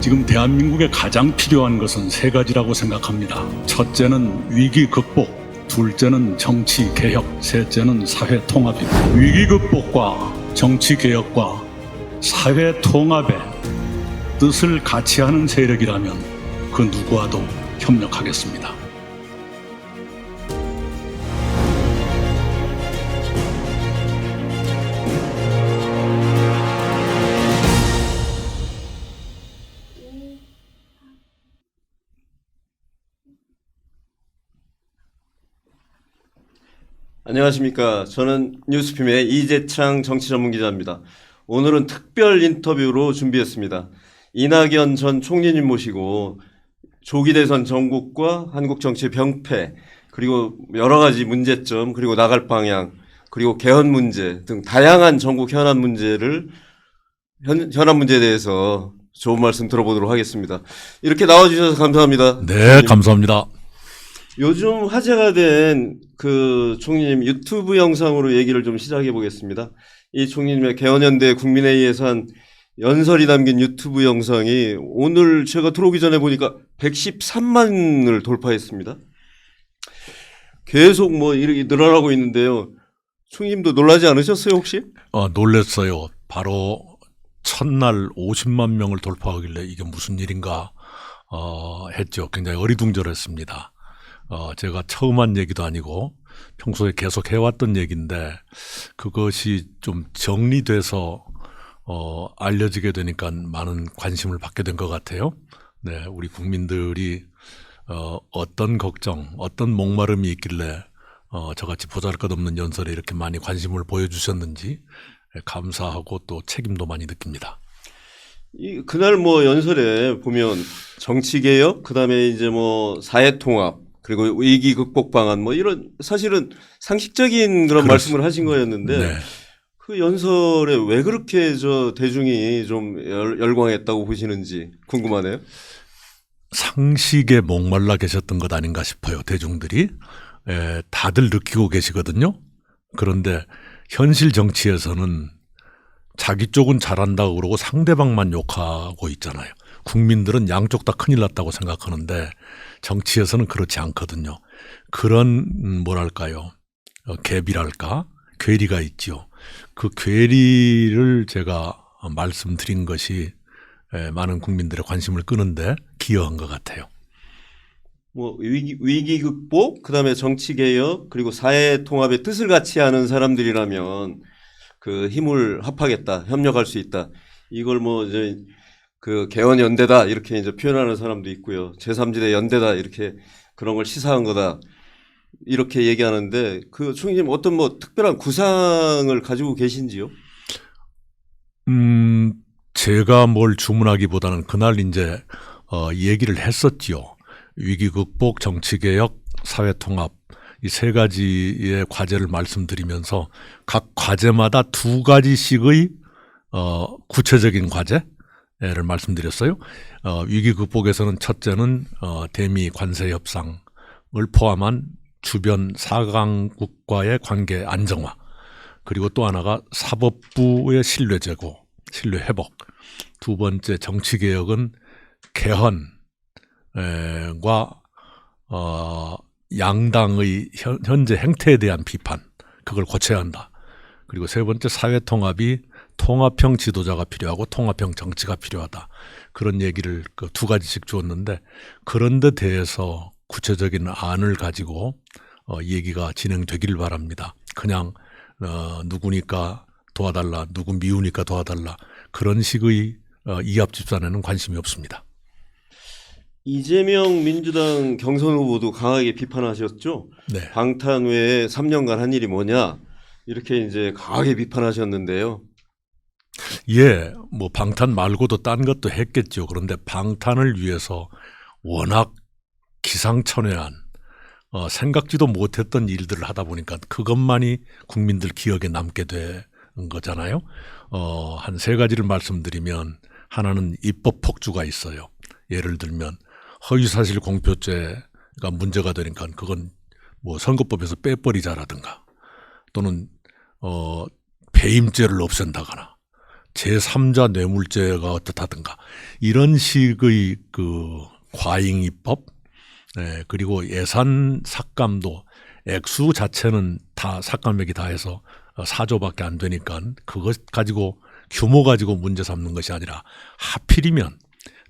지금 대한민국에 가장 필요한 것은 세 가지라고 생각합니다. 첫째는 위기 극복, 둘째는 정치 개혁, 셋째는 사회 통합입니다. 위기 극복과 정치 개혁과 사회 통합의 뜻을 같이 하는 세력이라면 그 누구와도 협력하겠습니다. 안녕하십니까. 저는 뉴스핌의 이재창 정치전문기자입니다. 오늘은 특별 인터뷰로 준비했습니다. 이낙연 전 총리님 모시고 조기 대선 전국과 한국 정치의 병폐, 그리고 여러 가지 문제점, 그리고 나갈 방향, 그리고 개헌 문제 등 다양한 전국 현안 문제에 대해서 좋은 말씀 들어보도록 하겠습니다. 이렇게 나와주셔서 감사합니다. 네, 총리님. 감사합니다. 요즘 화제가 된 그 총리님 유튜브 영상으로 얘기를 좀 시작해 보겠습니다. 이 총리님의 개헌연대 국민회의에서 한 연설이 담긴 유튜브 영상이 오늘 제가 들어오기 전에 보니까 113만을 돌파했습니다. 계속 뭐 이렇게 늘어나고 있는데요. 총리님도 놀라지 않으셨어요, 혹시? 놀랐어요. 바로 첫날 50만 명을 돌파하길래 이게 무슨 일인가 했죠. 굉장히 어리둥절했습니다. 제가 처음 한 얘기도 아니고 평소에 계속 해왔던 얘기인데 그것이 좀 정리돼서 알려지게 되니까 많은 관심을 받게 된 것 같아요. 네, 우리 국민들이 어떤 걱정, 어떤 목마름이 있길래 저같이 보잘것없는 연설에 이렇게 많이 관심을 보여주셨는지 감사하고 또 책임도 많이 느낍니다. 그날 뭐 연설에 보면 정치개혁, 그 다음에 이제 뭐 사회통합, 그리고 위기 극복 방안 뭐 이런 사실은 상식적인 그런 말씀을 하신 거였는데 네. 그 연설에 왜 그렇게 대중이 좀 열광했다고 보시는지 궁금하네요. 상식에 목말라 계셨던 것 아닌가 싶어요. 대중들이. 다들 느끼고 계시거든요. 그런데 현실 정치에서는 자기 쪽은 잘한다고 그러고 상대방만 욕하고 있잖아요. 국민들은 양쪽 다 큰일 났다고 생각하는데 정치에서는 그렇지 않거든요. 그런 뭐랄까요. 갭이랄까? 괴리가 있죠. 그 괴리를 제가 말씀드린 것이 많은 국민들의 관심을 끄는데 기여한 것 같아요. 뭐 위기 극복, 그다음에 정치 개혁, 그리고 사회 통합의 뜻을 같이 하는 사람들이라면 그 힘을 합하겠다, 협력할 수 있다. 이걸 뭐 이제 그 개헌 연대다 이렇게 이제 표현하는 사람도 있고요. 제3지대 연대다 이렇게 그런 걸 시사한 거다 이렇게 얘기하는데 그 총리님 어떤 뭐 특별한 구상을 가지고 계신지요? 제가 뭘 주문하기보다는 그날 이제 얘기를 했었지요. 위기 극복, 정치 개혁, 사회 통합 이 세 가지의 과제를 말씀드리면서 각 과제마다 두 가지씩의 구체적인 과제를 말씀드렸어요. 위기 극복에서는 첫째는 대미 관세 협상을 포함한 주변 4강국과의 관계 안정화, 그리고 또 하나가 사법부의 신뢰 제고, 신뢰 회복. 두 번째 정치 개혁은 개헌과 양당의 현재 행태에 대한 비판, 그걸 고쳐야 한다. 그리고 세 번째 사회 통합이 통합형 지도자가 필요하고 통합형 정치가 필요하다. 그런 얘기를 그 두 가지씩 주었는데 그런 데 대해서 구체적인 안을 가지고 얘기가 진행되길 바랍니다. 그냥 누구니까 도와달라, 누구 미우니까 도와달라 그런 식의 이합 집산에는 관심이 없습니다. 이재명 민주당 경선 후보도 강하게 비판하셨죠. 네. 방탄 외에 3년간 한 일이 뭐냐 이렇게 이제 강하게 비판하셨는데요. 예, 뭐 방탄 말고도 딴 것도 했겠죠. 그런데 방탄을 위해서 워낙 기상천외한 생각지도 못했던 일들을 하다 보니까 그것만이 국민들 기억에 남게 된 거잖아요. 한 세 가지를 말씀드리면 하나는 입법 폭주가 있어요. 예를 들면 허위사실 공표죄가 문제가 되니까 그건 뭐 선거법에서 빼버리자라든가 또는 배임죄를 없앤다거나 제3자 뇌물죄가 어떻다든가 이런 식의 그 과잉입법, 그리고 예산 삭감도 액수 자체는 다 삭감액이 다 해서 4조밖에 안 되니까 그것 가지고 규모 가지고 문제 삼는 것이 아니라 하필이면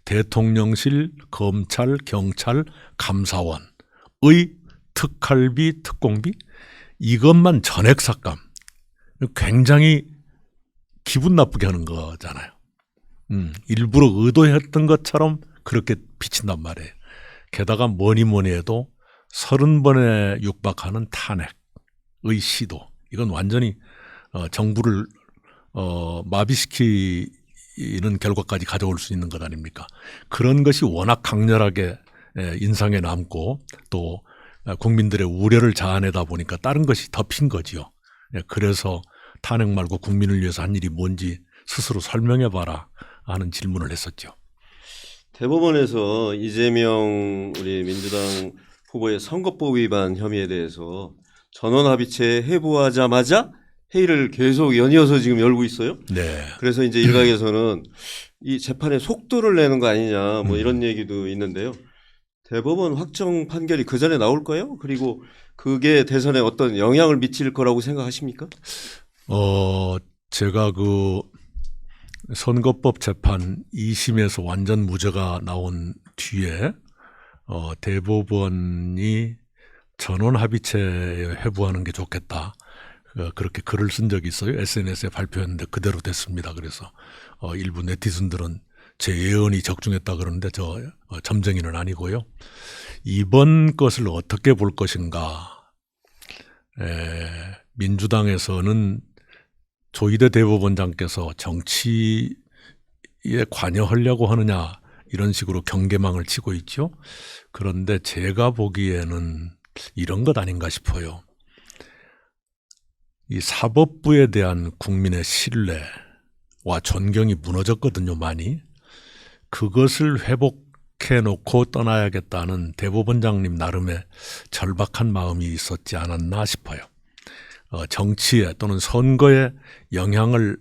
대통령실, 검찰, 경찰, 감사원의 특활비, 특공비 이것만 전액 삭감. 굉장히 기분 나쁘게 하는 거잖아요. 일부러 의도했던 것처럼 그렇게 비친단 말이에요. 게다가 뭐니 해도 30번에 육박하는 탄핵의 시도. 이건 완전히 정부를 마비시키는 결과까지 가져올 수 있는 것 아닙니까? 그런 것이 워낙 강렬하게 인상에 남고 또 국민들의 우려를 자아내다 보니까 다른 것이 덮인 거지요. 그래서 탄핵 말고 국민을 위해서 한 일이 뭔지 스스로 설명해봐라 하는 질문을 했었죠. 대법원에서 이재명 우리 민주당 후보의 선거법 위반 혐의에 대해서 전원합의체 회부하자마자 회의를 계속 연이어서 지금 열고 있어요. 네. 그래서 이제 일각에서는 이 재판에 속도를 내는 거 아니냐 뭐 이런 얘기도 있는데요. 대법원 확정 판결이 그 전에 나올까요? 그리고 그게 대선에 어떤 영향을 미칠 거라고 생각하십니까? 제가 그 선거법 재판 2심에서 완전 무죄가 나온 뒤에 대법원이 전원 합의체에 회부하는 게 좋겠다. 그렇게 글을 쓴 적이 있어요. SNS에 발표했는데 그대로 됐습니다. 그래서 일부 네티즌들은 제 예언이 적중했다 그러는데 저 점쟁이는 아니고요. 이번 것을 어떻게 볼 것인가. 민주당에서는 조희대 대법원장께서 정치에 관여하려고 하느냐 이런 식으로 경계망을 치고 있죠. 그런데 제가 보기에는 이런 것 아닌가 싶어요. 이 사법부에 대한 국민의 신뢰와 존경이 무너졌거든요, 많이. 그것을 회복해 놓고 떠나야겠다는 대법원장님 나름의 절박한 마음이 있었지 않았나 싶어요. 정치에 또는 선거에 영향을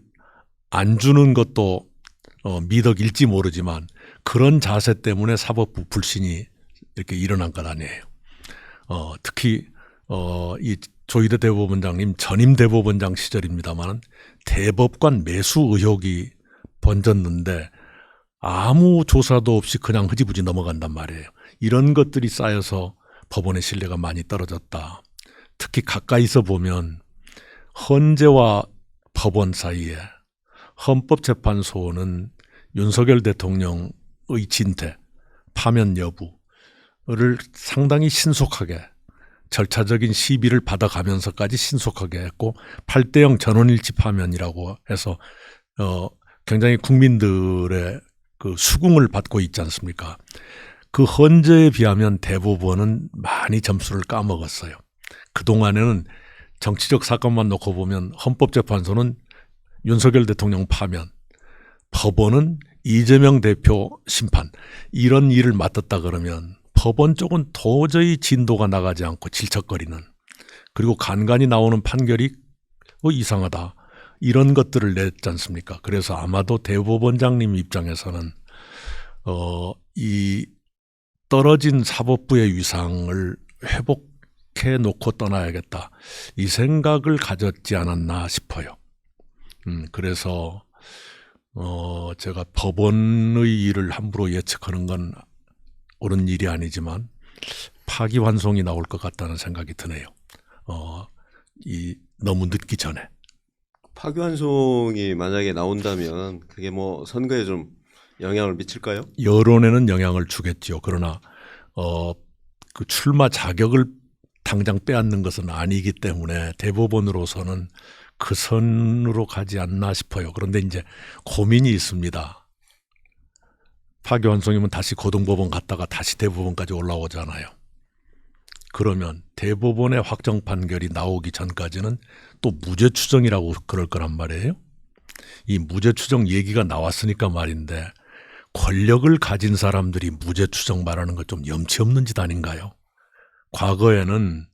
안 주는 것도 미덕일지 모르지만 그런 자세 때문에 사법부 불신이 이렇게 일어난 것 아니에요. 특히 이 조희대 대법원장님 전임 대법원장 시절입니다만 대법관 매수 의혹이 번졌는데 아무 조사도 없이 그냥 흐지부지 넘어간단 말이에요. 이런 것들이 쌓여서 법원의 신뢰가 많이 떨어졌다. 특히 가까이서 보면 헌재와 법원 사이에 헌법재판소는 윤석열 대통령의 진퇴, 파면 여부를 상당히 신속하게 절차적인 시비를 받아가면서까지 신속하게 했고 8대0 전원일치 파면이라고 해서 굉장히 국민들의 그 수긍을 받고 있지 않습니까? 그 헌재에 비하면 대법원은 많이 점수를 까먹었어요. 그동안에는 정치적 사건만 놓고 보면 헌법재판소는 윤석열 대통령 파면, 법원은 이재명 대표 심판 이런 일을 맡았다 그러면 법원 쪽은 도저히 진도가 나가지 않고 질척거리는 그리고 간간히 나오는 판결이 이상하다 이런 것들을 냈지 않습니까? 그래서 아마도 대법원장님 입장에서는 이 떨어진 사법부의 위상을 회복해 놓고 떠나야겠다 이 생각을 가졌지 않았나 싶어요. 그래서 제가 법원의 일을 함부로 예측하는 건 옳은 일이 아니지만 파기환송이 나올 것 같다는 생각이 드네요. 너무 늦기 전에. 파기환송이 만약에 나온다면 그게 뭐 선거에 좀 영향을 미칠까요? 여론에는 영향을 주겠죠. 그러나 그 출마 자격을 당장 빼앗는 것은 아니기 때문에 대법원으로서는 그 선으로 가지 않나 싶어요. 그런데 이제 고민이 있습니다. 파기환송이면 다시 고등법원 갔다가 다시 대법원까지 올라오잖아요. 그러면 대법원의 확정 판결이 나오기 전까지는 또 무죄 추정이라고 그럴 거란 말이에요. 이 무죄 추정 얘기가 나왔으니까 말인데 권력을 가진 사람들이 무죄 추정 말하는 거 좀 염치 없는 짓 아닌가요? 과거에는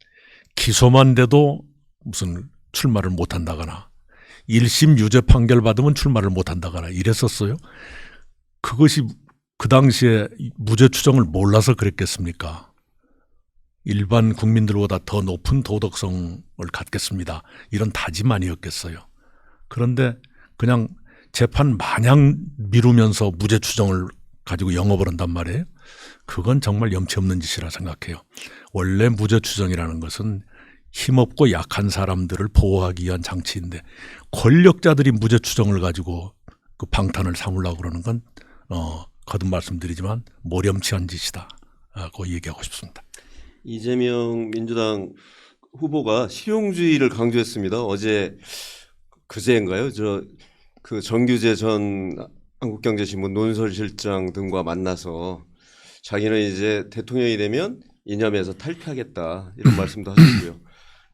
기소만 돼도 무슨 출마를 못한다거나 1심 유죄 판결 받으면 출마를 못한다거나 이랬었어요. 그것이 그 당시에 무죄 추정을 몰라서 그랬겠습니까? 일반 국민들보다 더 높은 도덕성을 갖겠습니다. 이런 다짐만이었겠어요. 그런데 그냥 재판 마냥 미루면서 무죄 추정을 가지고 영업을 한단 말이에요. 그건 정말 염치 없는 짓이라 생각해요. 원래 무죄 추정이라는 것은 힘없고 약한 사람들을 보호하기 위한 장치인데 권력자들이 무죄 추정을 가지고 그 방탄을 삼으려고 그러는 건 거듭 말씀드리지만 모렴치한 짓이다. 그거 얘기하고 싶습니다. 이재명 민주당 후보가 실용주의를 강조했습니다. 어제 그제인가요? 그 정규재 전 한국경제신문 논설실장 등과 만나서 자기는 이제 대통령이 되면 이념에서 탈피하겠다 이런 말씀도 하셨고요.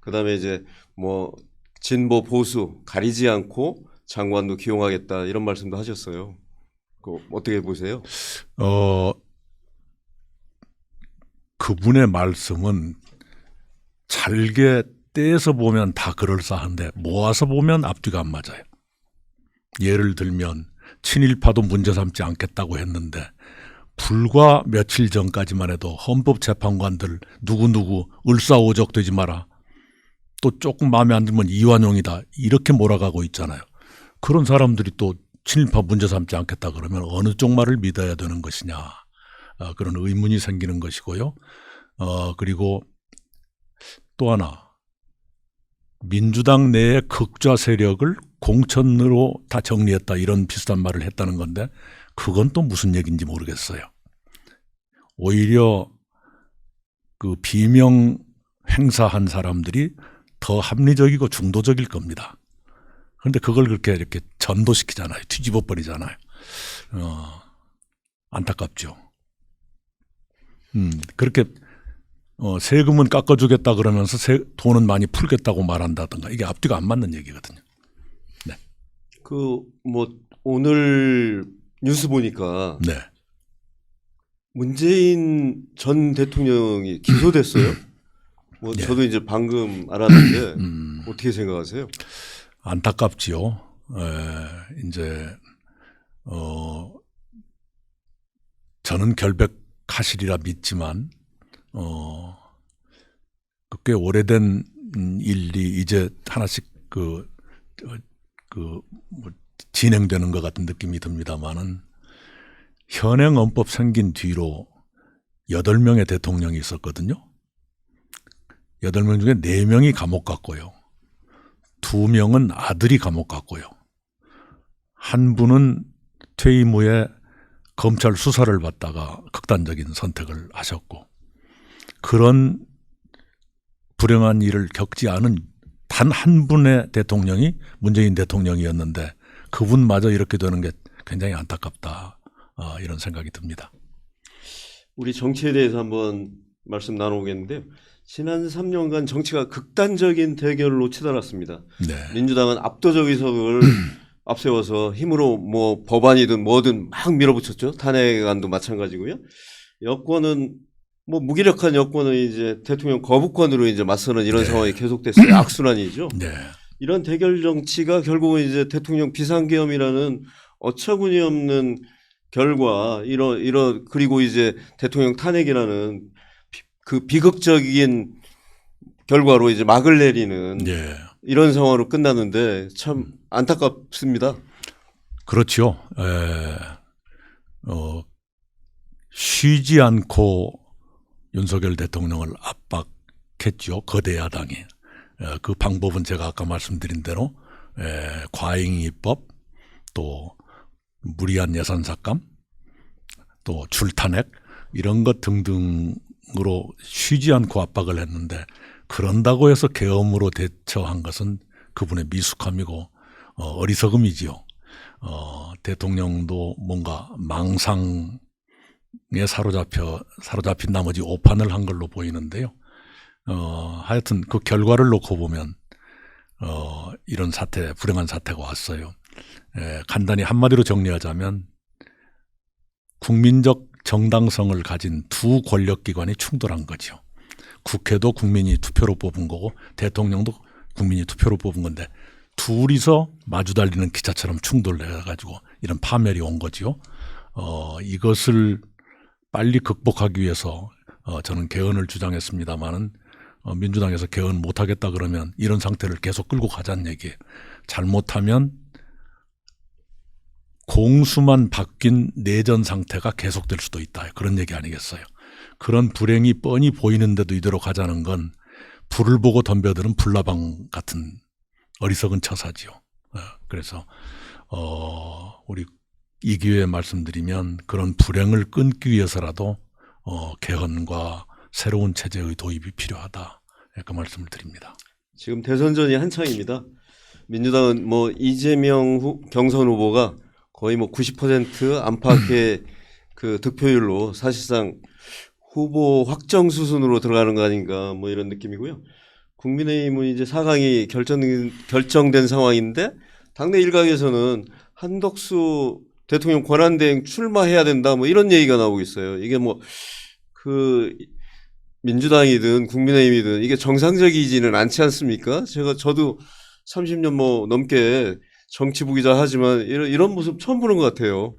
그다음에 이제 뭐 진보 보수 가리지 않고 장관도 기용하겠다 이런 말씀도 하셨어요. 그거 어떻게 보세요? 그분의 말씀은 잘게 떼서 보면 다 그럴싸한데 모아서 보면 앞뒤가 안 맞아요. 예를 들면 친일파도 문제 삼지 않겠다고 했는데 불과 며칠 전까지만 해도 헌법재판관들 누구누구 을사오적되지 마라. 또 조금 마음에 안 들면 이완용이다. 이렇게 몰아가고 있잖아요. 그런 사람들이 또 친일파 문제 삼지 않겠다 그러면 어느 쪽 말을 믿어야 되는 것이냐. 그런 의문이 생기는 것이고요. 그리고 또 하나 민주당 내의 극좌 세력을 공천으로 다 정리했다 이런 비슷한 말을 했다는 건데 그건 또 무슨 얘기인지 모르겠어요. 오히려 그 비명 행사한 사람들이 더 합리적이고 중도적일 겁니다. 그런데 그걸 그렇게 이렇게 전도시키잖아요. 뒤집어 버리잖아요. 안타깝죠. 그렇게 세금은 깎아주겠다 그러면서 돈은 많이 풀겠다고 말한다든가 이게 앞뒤가 안 맞는 얘기거든요. 네. 그 뭐 오늘 뉴스 보니까 네. 문재인 전 대통령이 기소됐어요. 뭐 네. 저도 이제 방금 알았는데 어떻게 생각하세요? 안타깝지요. 이제 저는 결백하시리라 믿지만 꽤 오래된 일이 이제 하나씩 뭐 진행되는 것 같은 느낌이 듭니다만은 현행 헌법 생긴 뒤로 8명의 대통령이 있었거든요. 8명 중에 4명이 감옥 갔고요. 2명은 아들이 감옥 갔고요. 한 분은 퇴임 후에 검찰 수사를 받다가 극단적인 선택을 하셨고 그런 불행한 일을 겪지 않은 단 한 분의 대통령이 문재인 대통령이었는데 그분마저 이렇게 되는 게 굉장히 안타깝다. 이런 생각이 듭니다. 우리 정치에 대해서 한번 말씀 나눠보겠는데요. 지난 3년간 정치가 극단적인 대결로 치달았습니다. 네. 민주당은 압도적 의석을 앞세워서 힘으로 뭐 법안이든 뭐든 막 밀어붙였죠. 탄핵안도 마찬가지고요. 여권은 뭐 무기력한 여권은 이제 대통령 거부권으로 이제 맞서는 이런 상황이 계속됐어요. 악순환이죠. 네. 이런 대결 정치가 결국은 이제 대통령 비상계엄이라는 어처구니 없는 결과 그리고 이제 대통령 탄핵이라는 그 비극적인 결과로 이제 막을 내리는 네. 이런 상황으로 끝났는데 참 안타깝습니다. 그렇죠. 쉬지 않고 윤석열 대통령을 압박했죠. 거대 야당이. 그 방법은 제가 아까 말씀드린 대로 과잉입법, 또 무리한 예산 삭감, 또 줄탄핵 이런 것 등등으로 쉬지 않고 압박을 했는데 그런다고 해서 계엄으로 대처한 것은 그분의 미숙함이고 어리석음이지요. 대통령도 뭔가 망상에 사로잡힌 나머지 오판을 한 걸로 보이는데요. 하여튼 그 결과를 놓고 보면 이런 사태, 불행한 사태가 왔어요. 간단히 한마디로 정리하자면 국민적 정당성을 가진 두 권력기관이 충돌한 거죠. 국회도 국민이 투표로 뽑은 거고 대통령도 국민이 투표로 뽑은 건데 둘이서 마주 달리는 기차처럼 충돌을 해가지고 이런 파멸이 온 거지요. 이것을 빨리 극복하기 위해서 저는 개헌을 주장했습니다마는 민주당에서 개헌 못하겠다 그러면 이런 상태를 계속 끌고 가자는 얘기예요. 잘못하면 공수만 바뀐 내전 상태가 계속될 수도 있다. 그런 얘기 아니겠어요. 그런 불행이 뻔히 보이는데도 이대로 가자는 건 불을 보고 덤벼드는 불나방 같은 어리석은 처사지요. 그래서 우리 이 기회에 말씀드리면 그런 불행을 끊기 위해서라도 개헌과 새로운 체제의 도입이 필요하다. 그 말씀을 드립니다. 지금 대선전이 한창입니다. 민주당은 뭐 이재명 경선 후보가 거의 뭐 90% 안팎의 그 득표율로 사실상 후보 확정 수순으로 들어가는 거 아닌가 뭐 이런 느낌이고요. 국민의힘은 이제 4강이 결정된 상황인데 당내 일각에서는 한덕수 대통령 권한대행 출마해야 된다 뭐 이런 얘기가 나오고 있어요. 이게 뭐 그 민주당이든 국민의힘이든 이게 정상적이지는 않지 않습니까? 저도 30년 뭐 넘게 정치 부기자 하지만 이런 모습 처음 보는 것 같아요.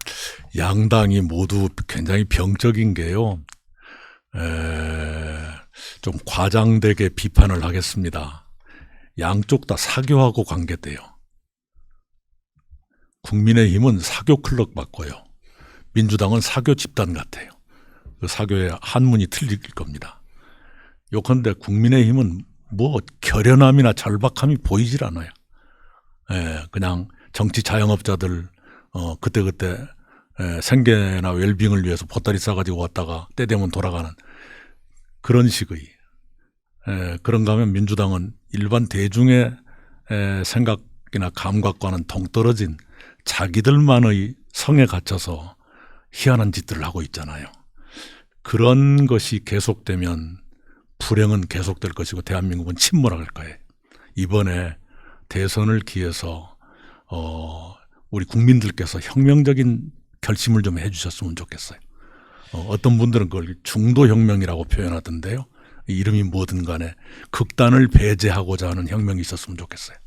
양당이 모두 굉장히 병적인 게요. 좀 과장되게 비판을 하겠습니다. 양쪽 다 사교하고 관계돼요. 국민의힘은 사교 클럽 맞고요. 민주당은 사교 집단 같아요. 그 사교의 한문이 틀릴 겁니다. 요컨대 국민의힘은 뭐 결연함이나 절박함이 보이질 않아요. 그냥 정치 자영업자들 그때그때 생계나 웰빙을 위해서 보따리 싸가지고 왔다가 때 되면 돌아가는 그런 식의 그런가 하면 민주당은 일반 대중의 생각이나 감각과는 동떨어진 자기들만의 성에 갇혀서 희한한 짓들을 하고 있잖아요. 그런 것이 계속되면 불행은 계속될 것이고 대한민국은 침몰할 거예요. 이번에 대선을 기해서 우리 국민들께서 혁명적인 결심을 좀 해주셨으면 좋겠어요. 어떤 분들은 그걸 중도혁명이라고 표현하던데요. 이름이 뭐든 간에 극단을 배제하고자 하는 혁명이 있었으면 좋겠어요.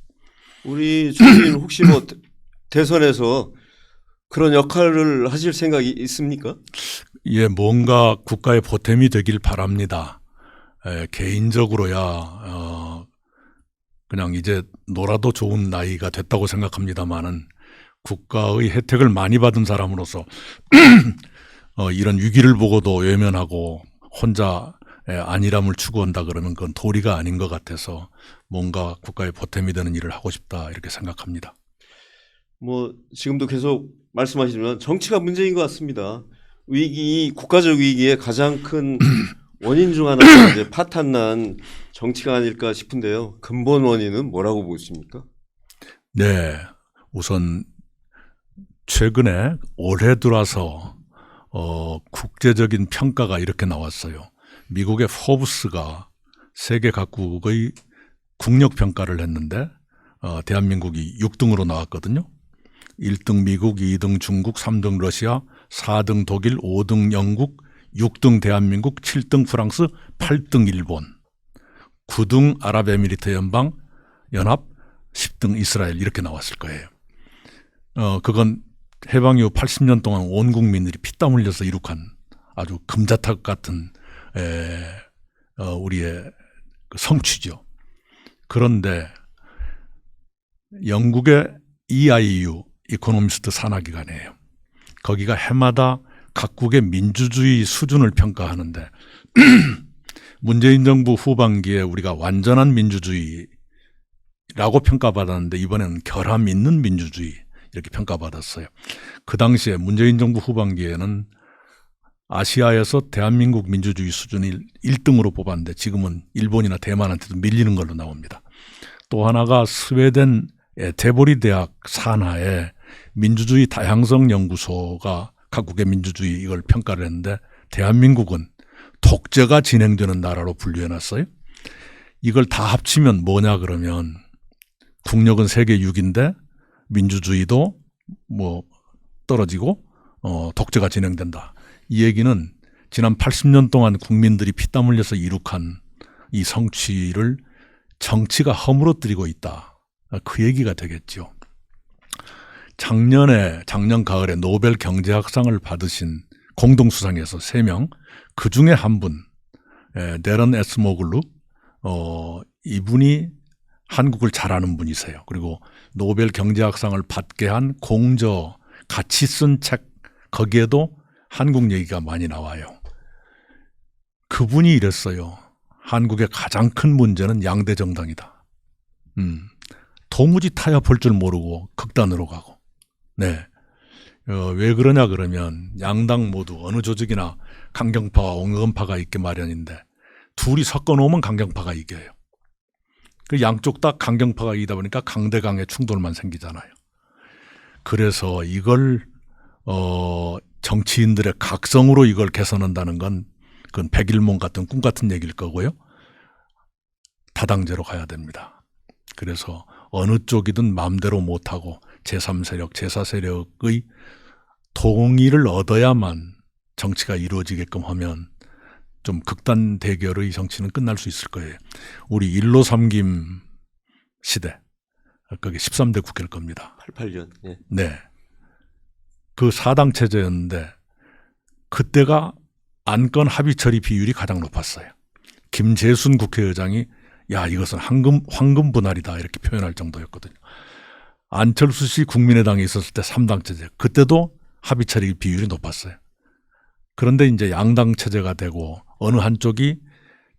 우리 주민 혹시 뭐 대선에서 그런 역할을 하실 생각이 있습니까? 예, 뭔가 국가의 보탬이 되길 바랍니다. 개인적으로야 그냥 이제 놀아도 좋은 나이가 됐다고 생각합니다마는 국가의 혜택을 많이 받은 사람으로서 이런 위기를 보고도 외면하고 혼자 안일함을 추구한다 그러면 그건 도리가 아닌 것 같아서 뭔가 국가의 보탬이 되는 일을 하고 싶다 이렇게 생각합니다. 뭐 지금도 계속 말씀하시지만 정치가 문제인 것 같습니다. 국가적 위기의 가장 큰 원인 중 하나가 이제 파탄난 정치가 아닐까 싶은데요. 근본 원인은 뭐라고 보십니까? 네, 우선 최근에 올해 들어서 국제적인 평가가 이렇게 나왔어요. 미국의 포브스가 세계 각국의 국력 평가를 했는데 대한민국이 6등으로 나왔거든요. 1등 미국, 2등 중국, 3등 러시아, 4등 독일, 5등 영국, 6등 대한민국, 7등 프랑스, 8등 일본, 9등 아랍에미리트 연합, 10등 이스라엘 이렇게 나왔을 거예요. 그건 해방 이후 80년 동안 온 국민들이 피땀 흘려서 이룩한 아주 금자탑 같은 우리의 성취죠. 그런데 영국의 EIU 이코노미스트 산하기관이에요. 거기가 해마다 각국의 민주주의 수준을 평가하는데 문재인 정부 후반기에 우리가 완전한 민주주의라고 평가받았는데 이번에는 결함 있는 민주주의 이렇게 평가받았어요. 그 당시에 문재인 정부 후반기에는 아시아에서 대한민국 민주주의 수준이 1등으로 뽑았는데 지금은 일본이나 대만한테도 밀리는 걸로 나옵니다. 또 하나가 스웨덴 에테보리 대학 산하에 민주주의 다양성 연구소가 각국의 민주주의 이걸 평가를 했는데 대한민국은 독재가 진행되는 나라로 분류해놨어요. 이걸 다 합치면 뭐냐 그러면 국력은 세계 6인데 민주주의도 뭐 떨어지고 독재가 진행된다. 이 얘기는 지난 80년 동안 국민들이 피땀 흘려서 이룩한 이 성취를 정치가 허물어뜨리고 있다. 그 얘기가 되겠죠. 작년 가을에 노벨 경제학상을 받으신 공동수상에서 3명, 그 중에 한 분, 데런 에스모글루, 이분이 한국을 잘 아는 분이세요. 그리고 노벨 경제학상을 받게 한 공저, 같이 쓴 책, 거기에도 한국 얘기가 많이 나와요. 그분이 이랬어요. 한국의 가장 큰 문제는 양대 정당이다. 도무지 타협할 줄 모르고 극단으로 가고. 네. 왜 그러냐 그러면 양당 모두 어느 조직이나 강경파와 온건파가 있게 마련인데 둘이 섞어 놓으면 강경파가 이겨요. 그 양쪽 다 강경파가 이기다 보니까 강대강의 충돌만 생기잖아요. 그래서 이걸 정치인들의 각성으로 이걸 개선한다는 건 그건 백일몽 같은 꿈 같은 얘기일 거고요. 다당제로 가야 됩니다. 그래서 어느 쪽이든 마음대로 못하고 제3세력, 제4세력의 동의를 얻어야만 정치가 이루어지게끔 하면 좀 극단 대결의 정치는 끝날 수 있을 거예요. 우리 일로 삼김 시대, 그게 13대 국회일 겁니다. 88년. 예. 네. 그 4당 체제였는데 그때가 안건 합의 처리 비율이 가장 높았어요. 김재순 국회의장이 야 이것은 황금 분할이다 이렇게 표현할 정도였거든요. 안철수 씨 국민의당에 있었을 때 3당 체제, 그때도 합의 처리 비율이 높았어요. 그런데 이제 양당 체제가 되고 어느 한쪽이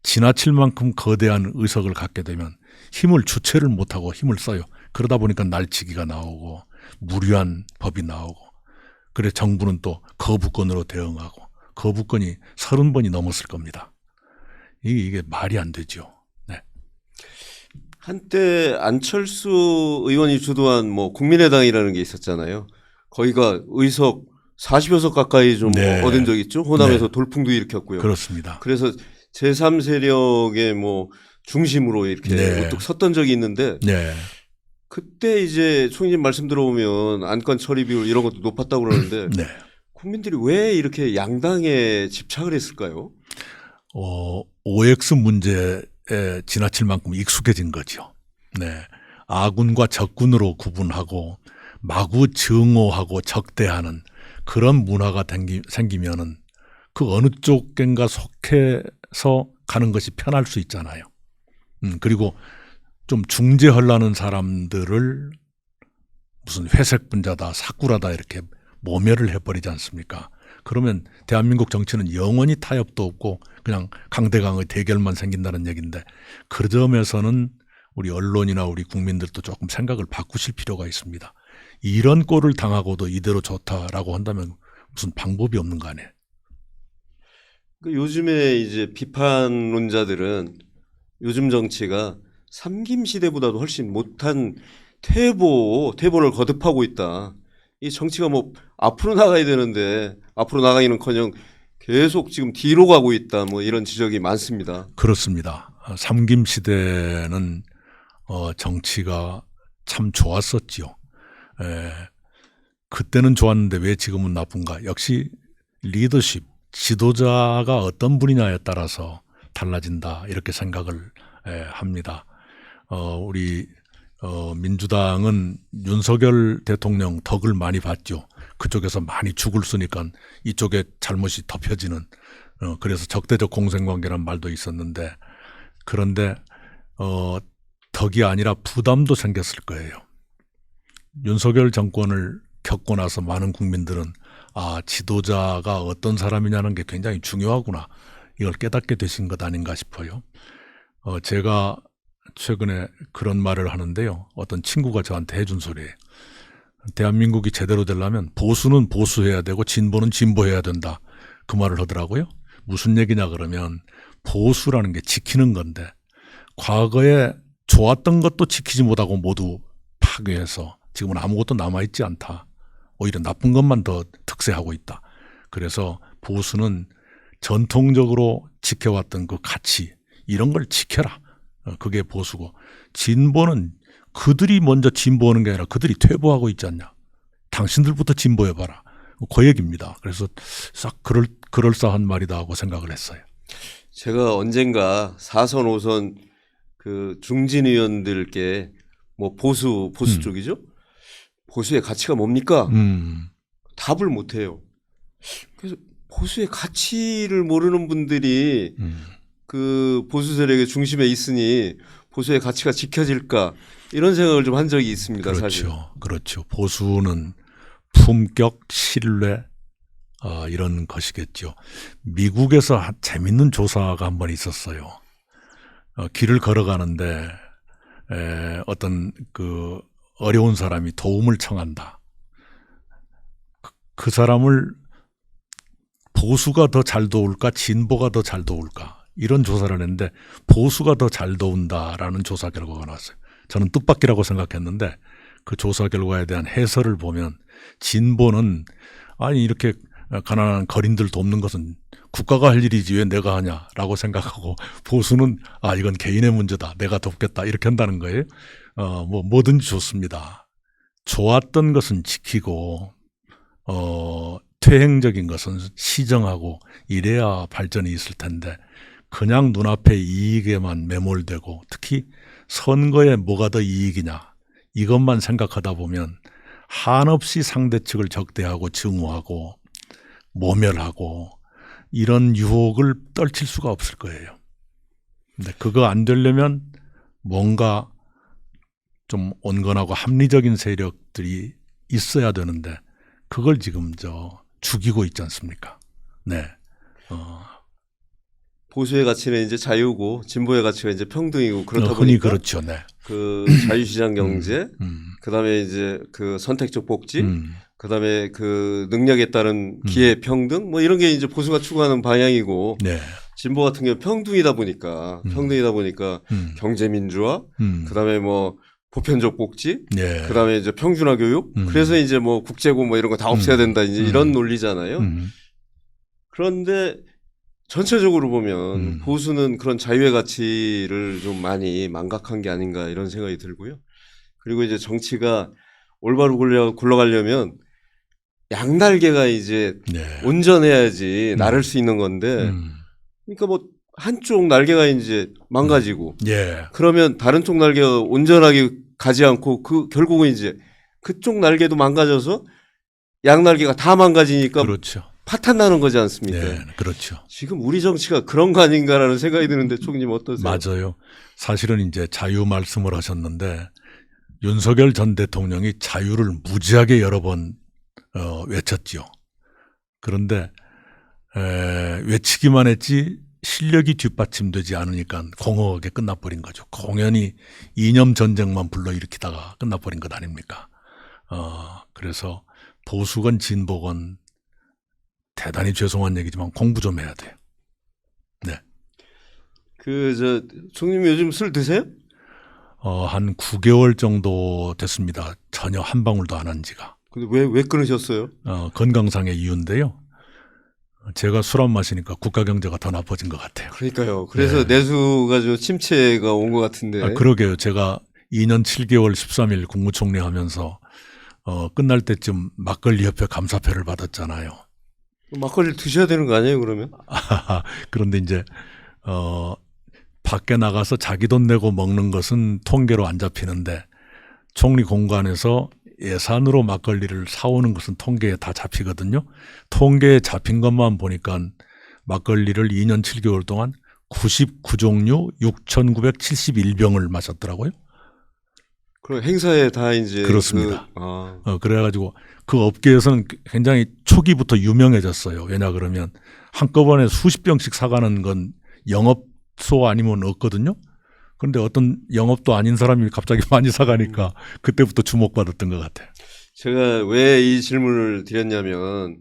지나칠 만큼 거대한 의석을 갖게 되면 힘을 주체를 못하고 힘을 써요. 그러다 보니까 날치기가 나오고 무리한 법이 나오고, 그래 정부는 또 거부권으로 대응하고, 거부권이 30번이 넘었을 겁니다. 이게 말이 안 되죠. 네. 한때 안철수 의원이 주도한 뭐 국민의당이라는 게 있었잖아요. 거기가 의석 40여 석 가까이 좀 네. 얻은 적 있죠. 호남에서 네. 돌풍도 일으켰고요. 그렇습니다. 그래서 제3세력의 뭐 중심으로 이렇게 네. 우뚝 섰던 적이 있는데 네. 그때 이제 총리님 말씀 들어보면 안건 처리 비율 이런 것도 높았다고 그러는데 네. 국민들이 왜 이렇게 양당에 집착을 했을까요? OX 문제에 지나칠 만큼 익숙해진 거죠. 네. 아군과 적군으로 구분하고 마구 증오하고 적대하는 그런 문화가 생기면은 그 어느 쪽인가 속해서 가는 것이 편할 수 있잖아요. 그리고 좀 중재하려는 사람들을 무슨 회색 분자다, 사꾸라다 이렇게 모멸을 해버리지 않습니까? 그러면 대한민국 정치는 영원히 타협도 없고 그냥 강대강의 대결만 생긴다는 얘기인데, 그 점에서는 우리 언론이나 우리 국민들도 조금 생각을 바꾸실 필요가 있습니다. 이런 꼴을 당하고도 이대로 좋다라고 한다면 무슨 방법이 없는 거 아니에요? 요즘에 이제 비판론자들은 요즘 정치가 삼김시대보다도 훨씬 못한 퇴보를 거듭하고 있다. 이 정치가 뭐 앞으로 나가야 되는데 앞으로 나가기는커녕 계속 지금 뒤로 가고 있다. 뭐 이런 지적이 많습니다. 그렇습니다. 삼김시대는 정치가 참 좋았었지요. 그때는 좋았는데 왜 지금은 나쁜가? 역시 리더십, 지도자가 어떤 분이냐에 따라서 달라진다 이렇게 생각을 합니다. 우리 민주당은 윤석열 대통령 덕을 많이 봤죠. 그쪽에서 많이 죽을 쓰니까 이쪽에 잘못이 덮여지는, 그래서 적대적 공생관계란 말도 있었는데, 그런데 덕이 아니라 부담도 생겼을 거예요. 윤석열 정권을 겪고 나서 많은 국민들은 지도자가 어떤 사람이냐는 게 굉장히 중요하구나, 이걸 깨닫게 되신 것 아닌가 싶어요. 제가 최근에 그런 말을 하는데요. 어떤 친구가 저한테 해준 소리예요. 대한민국이 제대로 되려면 보수는 보수해야 되고 진보는 진보해야 된다. 그 말을 하더라고요. 무슨 얘기냐 그러면 보수라는 게 지키는 건데 과거에 좋았던 것도 지키지 못하고 모두 파괴해서 지금은 아무것도 남아있지 않다. 오히려 나쁜 것만 더 특세하고 있다. 그래서 보수는 전통적으로 지켜왔던 그 가치, 이런 걸 지켜라. 그게 보수고, 진보는 그들이 먼저 진보하는 게 아니라 그들이 퇴보하고 있지 않냐. 당신들부터 진보해봐라. 그 얘기입니다. 그래서 싹 그럴싸한 말이다 하고 생각을 했어요. 제가 언젠가 4선, 5선 그 중진 의원들께 뭐 보수 쪽이죠. 보수의 가치가 뭡니까? 답을 못 해요. 그래서 보수의 가치를 모르는 분들이 그 보수 세력의 중심에 있으니 보수의 가치가 지켜질까 이런 생각을 좀 한 적이 있습니다. 그렇죠. 사실. 그렇죠. 보수는 품격, 신뢰 이런 것이겠죠. 미국에서 재밌는 조사가 한 번 있었어요. 길을 걸어가는데 어떤 그 어려운 사람이 도움을 청한다. 그 사람을 보수가 더 잘 도울까 진보가 더 잘 도울까 이런 조사를 했는데 보수가 더 잘 도운다라는 조사 결과가 나왔어요. 저는 뜻밖이라고 생각했는데 그 조사 결과에 대한 해설을 보면 진보는 아니 이렇게 가난한 거린들 돕는 것은 국가가 할 일이지 왜 내가 하냐라고 생각하고 보수는 이건 개인의 문제다 내가 돕겠다 이렇게 한다는 거예요. 뭐든지 좋습니다. 좋았던 것은 지키고 퇴행적인 것은 시정하고 이래야 발전이 있을 텐데 그냥 눈앞의 이익에만 매몰되고 특히 선거에 뭐가 더 이익이냐 이것만 생각하다 보면 한없이 상대 측을 적대하고 증오하고 모멸하고 이런 유혹을 떨칠 수가 없을 거예요. 근데 그거 안 되려면 뭔가 좀 온건하고 합리적인 세력들이 있어야 되는데 그걸 지금 죽이고 있지 않습니까? 네. 보수의 가치는 이제 자유고 진보의 가치가 이제 평등이고 그렇다 흔히 보니까 그렇죠. 네. 그 자유시장 경제, 그다음에 이제 그 선택적 복지, 그다음에 그 능력에 따른 기회 평등 뭐 이런 게 이제 보수가 추구하는 방향이고 네. 진보 같은 경우 평등이다 보니까 경제 민주화, 그다음에 뭐 보편적 복지, 네. 그다음에 이제 평준화 교육, 그래서 이제 뭐 국제고 뭐 이런 거 다 없애야 된다 이제 이런 논리잖아요. 그런데 전체적으로 보면 보수는 그런 자유의 가치를 좀 많이 망각한 게 아닌가 이런 생각이 들고요. 그리고 이제 정치가 올바로 굴러가려면 양날개가 이제 네. 온전해야지 나를 수 있는 건데 그러니까 뭐 한쪽 날개가 이제 망가지고 예. 그러면 다른 쪽 날개가 온전하게 가지 않고 그 결국은 이제 그쪽 날개도 망가져서 양날개가 다 망가지니까 그렇죠. 파탄 나는 거지 않습니까? 네, 그렇죠. 지금 우리 정치가 그런 거 아닌가라는 생각이 드는데 총님 어떠세요? 맞아요. 사실은 이제 자유 말씀을 하셨는데 윤석열 전 대통령이 자유를 무지하게 여러 번 외쳤지요. 그런데 외치기만 했지 실력이 뒷받침되지 않으니까 공허하게 끝나버린 거죠. 공연히 이념 전쟁만 불러일으키다가 끝나버린 것 아닙니까? 그래서 보수건 진보건 대단히 죄송한 얘기지만 공부 좀 해야 돼요. 네. 총님 요즘 술 드세요? 한 9개월 정도 됐습니다. 전혀 한 방울도 안 한 지가. 근데 왜 끊으셨어요? 건강상의 이유인데요. 제가 술 안 마시니까 국가 경제가 더 나빠진 것 같아요. 그러니까요. 그래서 내수가 좀 침체가 온 것 같은데. 그러게요. 제가 2년 7개월 13일 국무총리 하면서 끝날 때쯤 막걸리 협회 감사패를 받았잖아요. 막걸리 드셔야 되는 거 아니에요, 그러면? 그런데 이제 밖에 나가서 자기 돈 내고 먹는 것은 통계로 안 잡히는데 총리 공관에서 예산으로 막걸리를 사오는 것은 통계에 다 잡히거든요. 통계에 잡힌 것만 보니까 막걸리를 2년 7개월 동안 99종류 6,971병을 마셨더라고요. 그럼 행사에 다 이제 그렇습니다. 그래가지고 그 업계에서는 굉장히 초기부터 유명해졌어요. 왜냐 그러면 한꺼번에 수십 병씩 사가는 건 영업소 아니면 없거든요. 그런데 어떤 영업도 아닌 사람이 갑자기 많이 사가니까 그때부터 주목받았던 것 같아요. 제가 왜 이 질문을 드렸냐면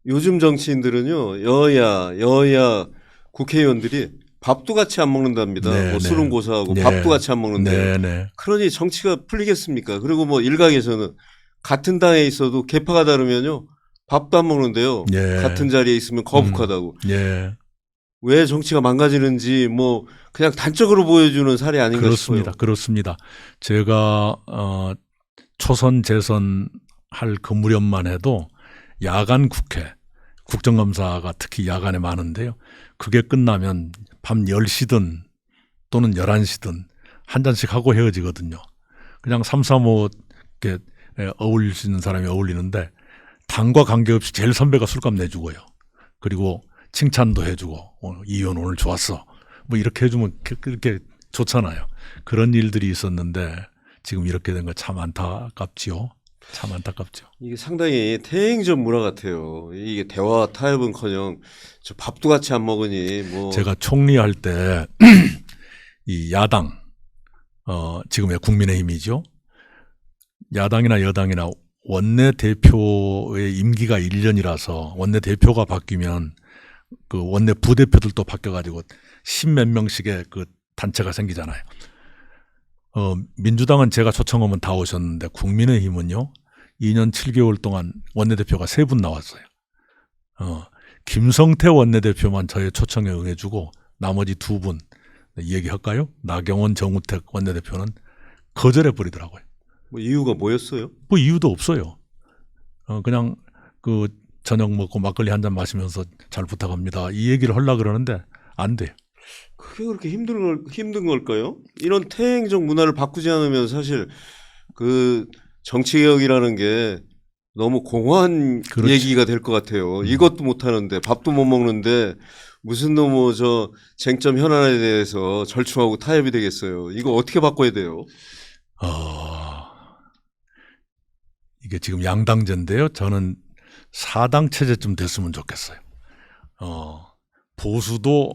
요즘 정치인들은요 여야 국회의원들이 밥도 같이 안 먹는답니다. 네, 뭐 네. 술은 고사하고 네. 밥도 같이 안 먹는데. 네. 그러니 정치가 풀리겠습니까? 그리고 뭐 일각에서는 같은 당에 있어도 계파가 다르면요 밥도 안 먹는데요. 네. 같은 자리에 있으면 거북하다고. 네. 왜 정치가 망가지는지 뭐 그냥 단적으로 보여주는 사례 아닌가 그렇습니다. 싶어요. 그렇습니다. 제가 초선 재선 할 그 무렵만 해도 야간 국회, 국정감사가 특히 야간에 많은데요. 그게 끝나면 밤 10시든 또는 11시든 한 잔씩 하고 헤어지거든요. 그냥 3, 4, 5 이렇게 어울릴 수 있는 사람이 어울리는데 당과 관계없이 제일 선배가 술값 내주고요. 그리고 칭찬도 해주고 이 의원 오늘 좋았어. 뭐 이렇게 해주면 그렇게 좋잖아요. 그런 일들이 있었는데 지금 이렇게 된 거 참 안타깝지요. 참 안타깝죠. 이게 상당히 태행전 문화 같아요. 이게 대화 타협은커녕 저 밥도 같이 안 먹으니 뭐 제가 총리할 때 이 야당 지금의 국민의힘이죠. 야당이나 여당이나 원내대표의 임기가 1년이라서 원내대표가 바뀌면 그 원내 부대표들도 바뀌어가지고 10몇 명씩의 그 단체가 생기잖아요. 민주당은 제가 초청하면 다 오셨는데 국민의힘은요 2년 7개월 동안 원내대표가 3분 나왔어요. 김성태 원내대표만 저의 초청에 응해주고 나머지 2분 얘기할까요? 나경원, 정우택 원내대표는 거절해버리더라고요. 뭐 이유가 뭐였어요? 뭐 이유도 없어요. 그냥 그 저녁 먹고 막걸리 한 잔 마시면서 잘 부탁합니다. 이 얘기를 하려고 그러는데 안 돼요. 그게 그렇게 힘든 걸까요? 이런 태행적 문화를 바꾸지 않으면 사실 그 정치개혁이라는 게 너무 공허한 그렇지. 얘기가 될 것 같아요. 이것도 못 하는데 밥도 못 먹는데 무슨 뭐 저 쟁점 현안에 대해서 절충하고 타협이 되겠어요. 이거 어떻게 바꿔야 돼요? 이게 지금 양당제인데요. 저는 4당 체제쯤 됐으면 좋겠어요. 보수도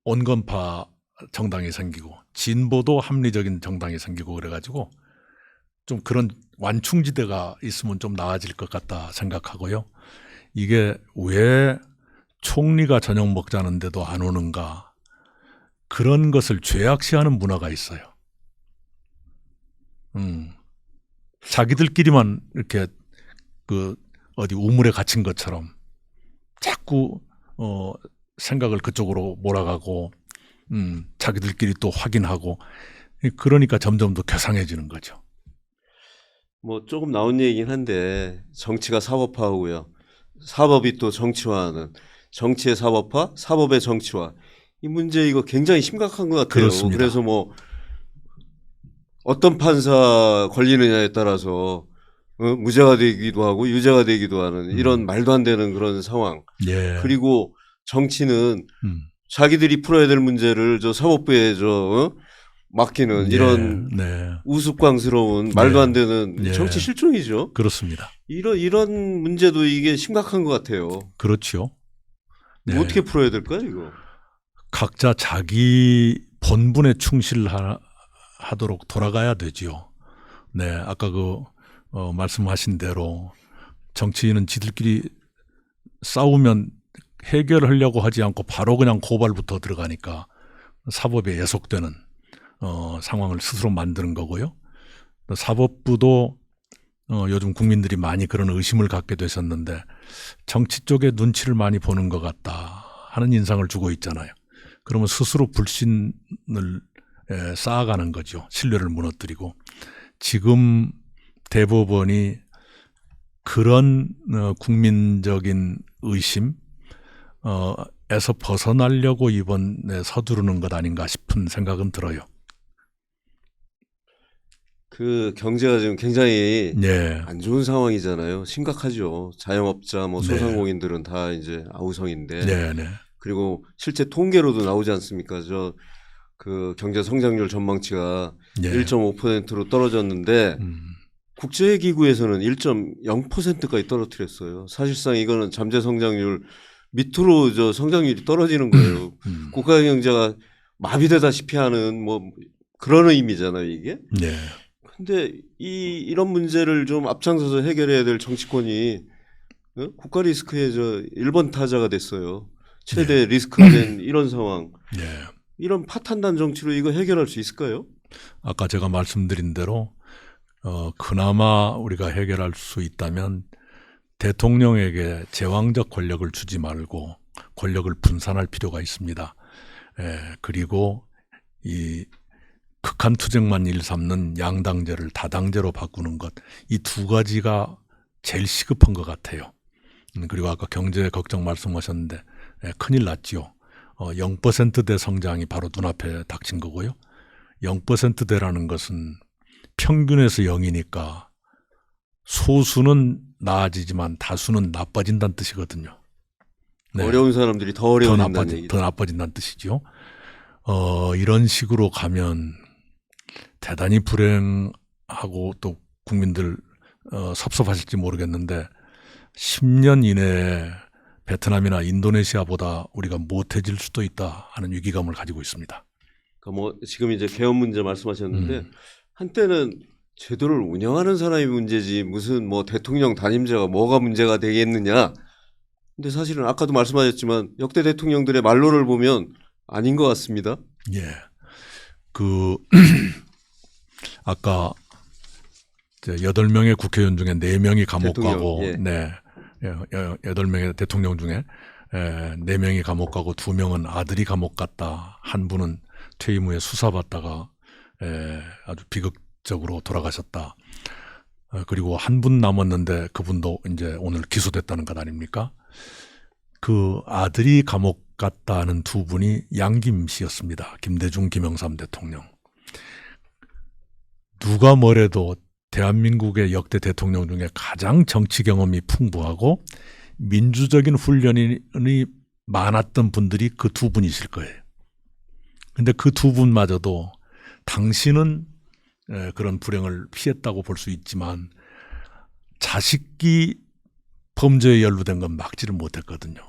온건파 정당이 생기고 진보도 합리적인 정당이 생기고 그래가지고 좀 그런 완충지대가 있으면 좀 나아질 것 같다 생각하고요. 이게 왜 총리가 저녁 먹자는데도 안 오는가 그런 것을 죄악시하는 문화가 있어요. 자기들끼리만 이렇게 그 어디 우물에 갇힌 것처럼 자꾸 생각을 그쪽으로 몰아가고 자기들끼리 또 확인하고 그러니까 점점 더 괴상해지는 거죠. 뭐 조금 나온 얘기긴 한데 정치가 사법화하고요. 사법이 또 정치화하는 정치의 사법화, 사법의 정치화. 이 문제 이거 굉장히 심각한 것 같아요. 그렇습니다. 그래서 뭐 어떤 판사 걸리느냐에 따라서 무죄가 되기도 하고 유죄가 되기도 하는 이런 말도 안 되는 그런 상황. 예. 그리고 정치는 자기들이 풀어야 될 문제를 저 사법부에 맡기는 이런 우스꽝스러운 말도 안 되는 정치 실종이죠. 그렇습니다. 이런 문제도 이게 심각한 것 같아요. 그렇죠. 네. 어떻게 풀어야 될까요, 이거? 각자 자기 본분에 충실하도록 돌아가야 되지요. 네, 아까 말씀하신 대로 정치인은 지들끼리 싸우면 해결하려고 하지 않고 바로 그냥 고발부터 들어가니까 사법에 예속되는 상황을 스스로 만드는 거고요. 사법부도 요즘 국민들이 많이 그런 의심을 갖게 되셨는데 정치 쪽에 눈치를 많이 보는 것 같다 하는 인상을 주고 있잖아요. 그러면 스스로 불신을 쌓아가는 거죠. 신뢰를 무너뜨리고. 지금 대법원이 그런 국민적인 의심 에서 벗어나려고 이번에 서두르는 것 아닌가 싶은 생각은 들어요. 그 경제가 지금 굉장히 네. 안 좋은 상황이잖아요. 심각하죠. 자영업자, 뭐 소상공인들은 다 이제 아우성인데. 네. 그리고 실제 통계로도 나오지 않습니까? 그 경제 성장률 전망치가 1.5%로 떨어졌는데 국제기구에서는 1.0%까지 떨어뜨렸어요. 사실상 이거는 잠재 성장률 밑으로 성장률이 떨어지는 거예요. 국가 경제가 마비되다시피 하는 뭐 그런 의미잖아요, 이게. 네. 근데 이런 문제를 좀 앞장서서 해결해야 될 정치권이 국가 리스크의 1번 타자가 됐어요. 최대 리스크가 된 이런 상황. 이런 파탄난 정치로 이거 해결할 수 있을까요? 아까 제가 말씀드린 대로 그나마 우리가 해결할 수 있다면 대통령에게 제왕적 권력을 주지 말고 권력을 분산할 필요가 있습니다. 그리고 이 극한 투쟁만 일삼는 양당제를 다당제로 바꾸는 것, 이 두 가지가 제일 시급한 것 같아요. 그리고 아까 경제 걱정 말씀하셨는데 큰일 났지요. 0%대 성장이 바로 눈앞에 닥친 거고요. 0%대라는 것은 평균에서 0이니까 소수는 나아지지만 다수는 나빠진다는 뜻이거든요. 네. 어려운 사람들이 더 더, 어려워진다는 얘기죠. 더 나빠진다는 뜻이죠. 이런 식으로 가면 대단히 불행하고 또 국민들 섭섭하실지 모르겠는데 10년 이내에 베트남이나 인도네시아보다 우리가 못해질 수도 있다 하는 위기감을 가지고 있습니다. 그러니까 뭐 지금 이제 개헌 문제 말씀하셨는데 한때는 제도를 운영하는 사람이 문제지 무슨 뭐 대통령 단임자가 뭐가 문제가 되겠느냐. 근데 사실은 아까도 말씀하셨지만 역대 대통령들의 말로를 보면 아닌 것 같습니다. 예. 아까 8명의 국회의원 중에 4명이 감옥 대통령, 가고, 예. 네. 8명의 대통령 중에 4명이 감옥 가고 2명은 아들이 감옥 갔다. 한 분은 퇴임 후에 수사받다가 아주 비극적으로 돌아가셨다. 그리고 한 분 남았는데 그분도 이제 오늘 기소됐다는 것 아닙니까? 그 아들이 감옥 갔다는 두 분이 양김 씨였습니다. 김대중, 김영삼 대통령. 누가 뭐래도 대한민국의 역대 대통령 중에 가장 정치 경험이 풍부하고 민주적인 훈련이 많았던 분들이 그 두 분이실 거예요. 근데 그 두 분마저도 당신은 그런 불행을 피했다고 볼 수 있지만 자식이 범죄에 연루된 건 막지를 못했거든요.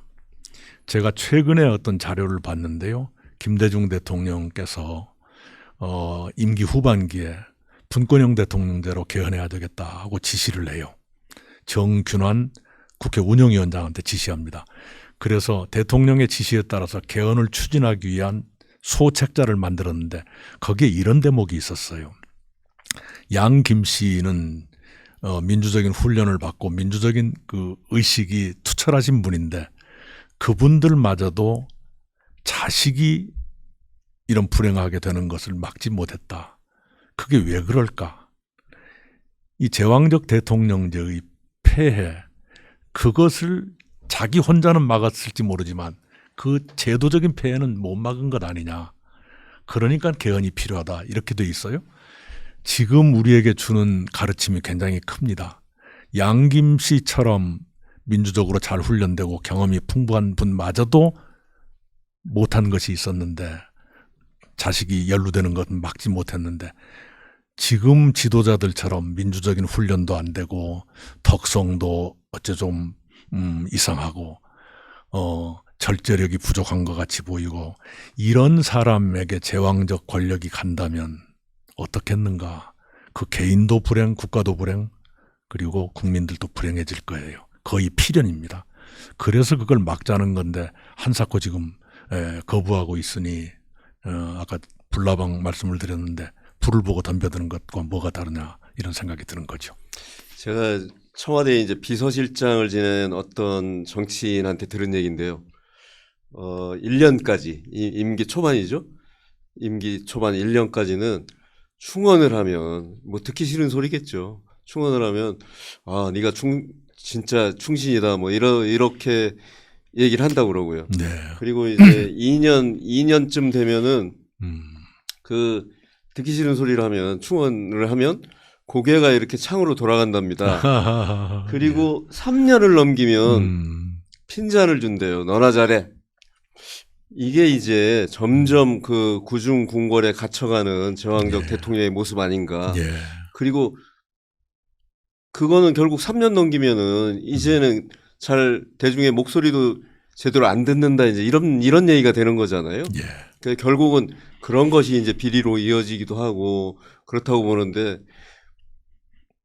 제가 최근에 어떤 자료를 봤는데요. 김대중 대통령께서 임기 후반기에 분권형 대통령제로 개헌해야 되겠다 하고 지시를 해요. 정균환 국회 운영위원장한테 지시합니다. 그래서 대통령의 지시에 따라서 개헌을 추진하기 위한 소책자를 만들었는데 거기에 이런 대목이 있었어요. 양김 씨는 민주적인 훈련을 받고 민주적인 그 의식이 투철하신 분인데 그분들마저도 자식이 이런 불행하게 되는 것을 막지 못했다. 그게 왜 그럴까? 이 제왕적 대통령제의 폐해, 그것을 자기 혼자는 막았을지 모르지만 그 제도적인 폐해는 못 막은 것 아니냐. 그러니까 개헌이 필요하다. 이렇게 돼 있어요. 지금 우리에게 주는 가르침이 굉장히 큽니다. 양김 씨처럼 민주적으로 잘 훈련되고 경험이 풍부한 분마저도 못한 것이 있었는데 자식이 연루되는 것은 막지 못했는데 지금 지도자들처럼 민주적인 훈련도 안 되고 덕성도 어째 좀 이상하고 절제력이 부족한 것 같이 보이고 이런 사람에게 제왕적 권력이 간다면 어떻겠는가. 그 개인도 불행, 국가도 불행, 그리고 국민들도 불행해질 거예요. 거의 필연입니다. 그래서 그걸 막자는 건데 한사코 지금 거부하고 있으니 아까 불나방 말씀을 드렸는데 불을 보고 덤벼드는 것과 뭐가 다르냐 이런 생각이 드는 거죠. 제가 청와대에 이제 비서실장을 지낸 어떤 정치인한테 들은 얘기인데요. 1년까지 임기 초반이죠. 임기 초반 1년까지는 충원을 하면 뭐 듣기 싫은 소리겠죠. 충원을 하면 아 네가 진짜 충신이다 뭐 이렇게 얘기를 한다고 그러고요. 네. 그리고 이제 2년쯤 되면은 그 듣기 싫은 소리를 하면 충원을 하면 고개가 이렇게 창으로 돌아간답니다. 그리고 3년을 넘기면 핀잔을 준대요. 너나 잘해. 이게 이제 점점 그 구중궁궐에 갇혀가는 제왕적 예. 대통령의 모습 아닌가. 예. 그리고 그거는 결국 3년 넘기면은 이제는 잘 대중의 목소리도 제대로 안 듣는다 이제 이런 얘기가 되는 거잖아요. 예. 그러니까 결국은 그런 것이 이제 비리로 이어지기도 하고 그렇다고 보는데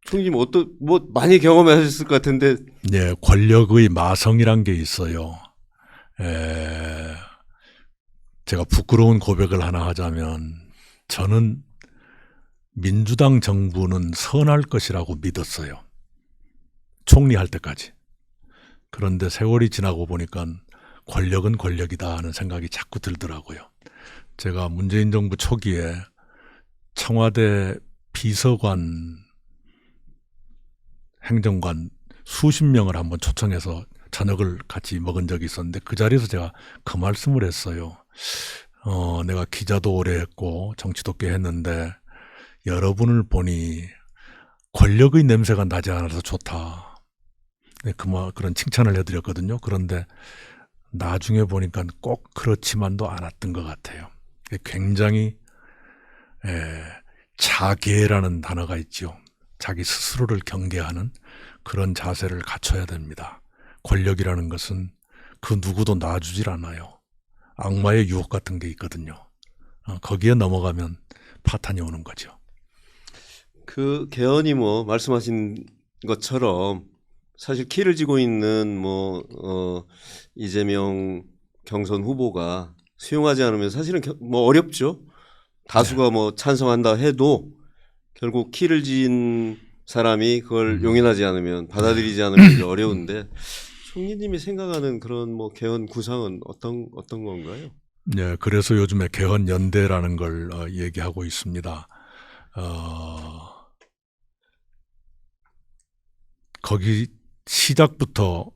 총님 뭐 많이 경험하셨을 것 같은데. 네, 권력의 마성이란 게 있어요. 제가 부끄러운 고백을 하나 하자면 저는 민주당 정부는 선할 것이라고 믿었어요. 총리할 때까지. 그런데 세월이 지나고 보니까 권력은 권력이다 하는 생각이 자꾸 들더라고요. 제가 문재인 정부 초기에 청와대 비서관, 행정관 수십 명을 한번 초청해서 저녁을 같이 먹은 적이 있었는데 그 자리에서 제가 그 말씀을 했어요. 내가 기자도 오래 했고 정치도 꽤 했는데 여러분을 보니 권력의 냄새가 나지 않아서 좋다. 네, 그런 칭찬을 해드렸거든요. 그런데 나중에 보니까 꼭 그렇지만도 않았던 것 같아요. 굉장히 자계라는 단어가 있죠. 자기 스스로를 경계하는 그런 자세를 갖춰야 됩니다. 권력이라는 것은 그 누구도 놔주질 않아요. 악마의 유혹 같은 게 있거든요. 거기에 넘어가면 파탄이 오는 거죠. 그 개헌이 뭐 말씀하신 것처럼 사실 키를 쥐고 있는 이재명 경선 후보가 수용하지 않으면 사실은 뭐 어렵죠. 다수가 뭐 찬성한다 해도 결국 키를 쥔 사람이 그걸 용인하지 않으면 받아들이지 않으면 이제 어려운데 총리님이 생각하는 그런 뭐 개헌 구상은 어떤 건가요? 네, 그래서 요즘에 개헌 연대라는 걸 얘기하고 있습니다. 거기 시작부터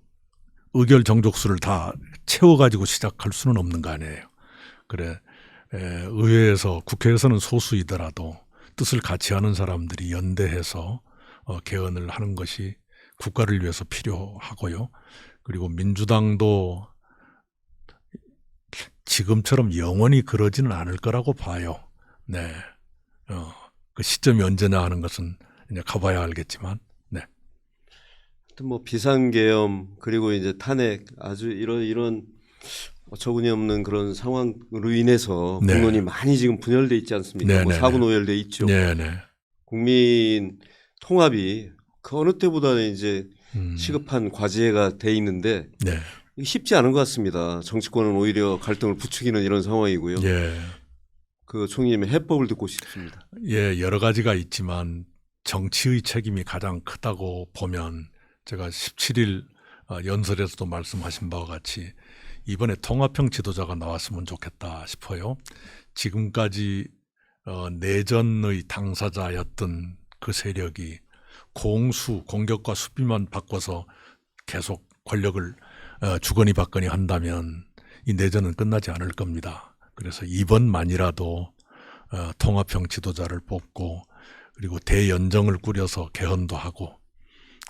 의결 정족수를 다 채워가지고 시작할 수는 없는 거 아니에요. 그래, 의회에서 국회에서는 소수이더라도 뜻을 같이 하는 사람들이 연대해서 개헌을 하는 것이 국가를 위해서 필요하고요. 그리고 민주당도 지금처럼 영원히 그러지는 않을 거라고 봐요. 네, 그 시점이 언제냐 하는 것은 이제 가봐야 알겠지만, 네. 하여튼 뭐 비상계엄 그리고 이제 탄핵 아주 이런 어처구니 없는 그런 상황으로 인해서 네. 국론이 많이 지금 분열돼 있지 않습니까? 네, 뭐 네, 사분오열돼 있죠. 네, 네. 국민 통합이 그 어느 때보다는 이제 시급한 과제가 돼 있는데 네, 이게 쉽지 않은 것 같습니다. 정치권은 오히려 갈등을 부추기는 이런 상황이고요. 예, 그 총리님의 해법을 듣고 싶습니다. 예, 여러 가지가 있지만 정치의 책임이 가장 크다고 보면 제가 17일 연설에서도 말씀하신 바와 같이 이번에 통합형 지도자가 나왔으면 좋겠다 싶어요. 지금까지 내전의 당사자였던 그 세력이 공격과 수비만 바꿔서 계속 권력을 주거니 받거니 한다면 이 내전은 끝나지 않을 겁니다. 그래서 이번만이라도 통합형 지도자를 뽑고 그리고 대연정을 꾸려서 개헌도 하고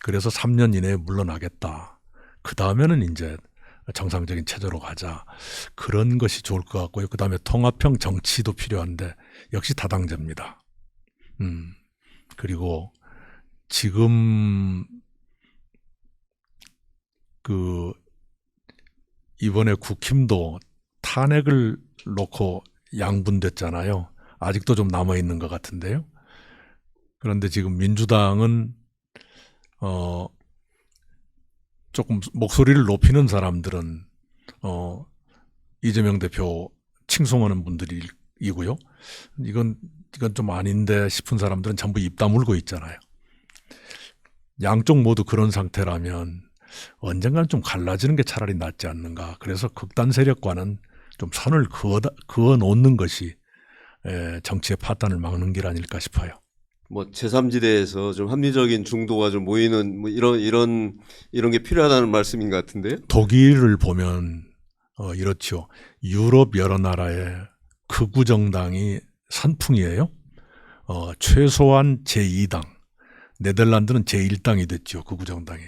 그래서 3년 이내에 물러나겠다. 그 다음에는 이제 정상적인 체제로 가자. 그런 것이 좋을 것 같고요. 그 다음에 통합형 정치도 필요한데 역시 다당제입니다. 그리고 지금 이번에 국힘도 탄핵을 놓고 양분됐잖아요. 아직도 좀 남아있는 것 같은데요. 그런데 지금 민주당은 조금 목소리를 높이는 사람들은 이재명 대표 칭송하는 분들이고요. 이건 좀 아닌데 싶은 사람들은 전부 입 다물고 있잖아요. 양쪽 모두 그런 상태라면 언젠가는 좀 갈라지는 게 차라리 낫지 않는가. 그래서 극단 세력과는 좀 선을 그어 놓는 것이 정치의 파탄을 막는 길 아닐까 싶어요. 뭐 제3지대에서 좀 합리적인 중도가 좀 모이는 뭐 이런 게 필요하다는 말씀인 것 같은데요. 독일을 보면 이렇죠. 유럽 여러 나라의 극우 정당이 선풍이에요. 최소한 제2당, 네덜란드는 제1당이 됐죠. 극우 정당이.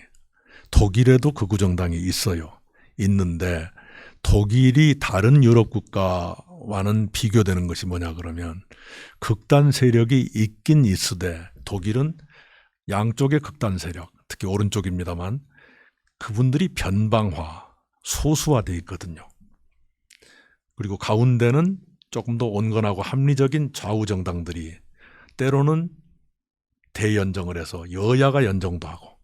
독일에도 극우 정당이 있는데 독일이 다른 유럽 국가와는 비교되는 것이 뭐냐 그러면 극단 세력이 있긴 있으되 독일은 양쪽의 극단 세력, 특히 오른쪽입니다만 그분들이 변방화, 소수화되어 있거든요. 그리고 가운데는 조금 더 온건하고 합리적인 좌우 정당들이 때로는 대연정을 해서 여야가 연정도 하고